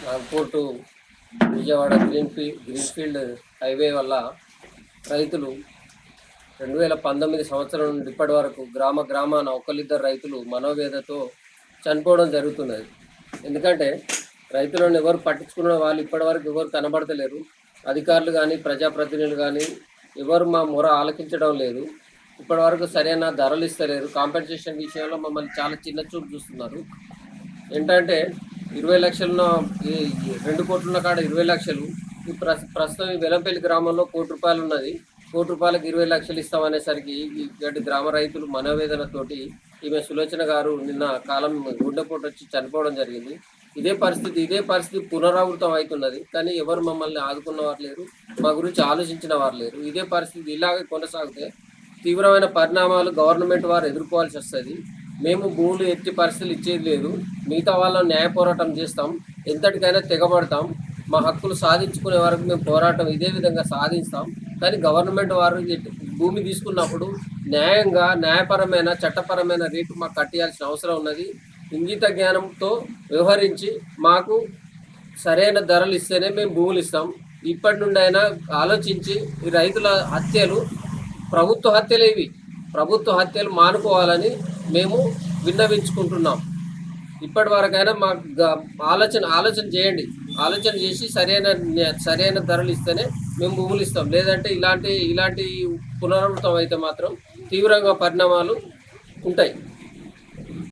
Nagpur to Vijayawada greenfield highway వల్ల రైతులు 2019 సంవత్సరం నుండి ఇప్పటి వరకు గ్రామాన ఒకళ్ళిద్దరు రైతులు మనోవేదతో చనిపోవడం జరుగుతున్నది. ఎందుకంటే రైతులను ఎవరు పట్టించుకున్న వాళ్ళు ఇప్పటి వరకు ఎవరు కనబడతలేరు. అధికారులు కానీ ప్రజాప్రతినిధులు కానీ ఎవరు మా మొర ఆలకించడం లేదు. ఇప్పటి వరకు సరైన ధరలు ఇస్తలేరు. కాంపెన్సేషన్ విషయంలో మమ్మల్ని చాలా చిన్న చూపు చూస్తున్నారు. ఏంటంటే 20 లక్షలున్న 2 కోట్లున్న కాడ 20 లక్షలు, ప్రస్తుతం ఈ వెలంపల్లి గ్రామంలో ₹1 ఉన్నది. ₹1 20 లక్షలు ఇస్తామనేసరికి ఇక్కడి గ్రామ రైతులు మనోవేదనతోటి ఈమె సులోచన గారు నిన్న కాలం గుండెపోటు వచ్చి చనిపోవడం జరిగింది. ఇదే పరిస్థితి పునరావృతం అవుతున్నది. కానీ ఎవరు మమ్మల్ని ఆదుకున్నవారు లేరు, మా గురించి ఆలోచించిన వారు లేరు. ఇదే పరిస్థితి ఇలాగే కొనసాగితే తీవ్రమైన పరిణామాలు గవర్నమెంట్ వారు ఎదుర్కోవాల్సి వస్తుంది. మేము భూములు ఎత్తి పరిస్థితులు ఇచ్చేది లేదు. మిగతా వాళ్ళని న్యాయ పోరాటం చేస్తాం, ఎంతటికైనా తెగబడతాం. మా హక్కులు సాధించుకునే వరకు మేము పోరాటం ఇదే విధంగా సాధిస్తాం. కానీ గవర్నమెంట్ వారు భూమి తీసుకున్నప్పుడు న్యాయపరమైన చట్టపరమైన రేటు మాకు కట్టియాల్సిన అవసరం ఉన్నది. ఇంగిత జ్ఞానంతో వ్యవహరించి మాకు సరైన ధరలు ఇస్తేనే మేము భూములు ఇస్తాం. ఇప్పటి నుండి అయినా ఆలోచించి ఈ రైతుల హత్యలు ప్రభుత్వ హత్యలు మానుకోవాలని మేము విన్నవించుకుంటున్నాం. ఇప్పటి వరకైనా మాకు ఆలోచన చేయండి. ఆలోచన చేసి సరైన ధరలు ఇస్తేనే మేము భూములు ఇస్తాం. లేదంటే ఇలాంటి పునరావృతం అయితే మాత్రం తీవ్రంగా పరిణామాలు ఉంటాయి.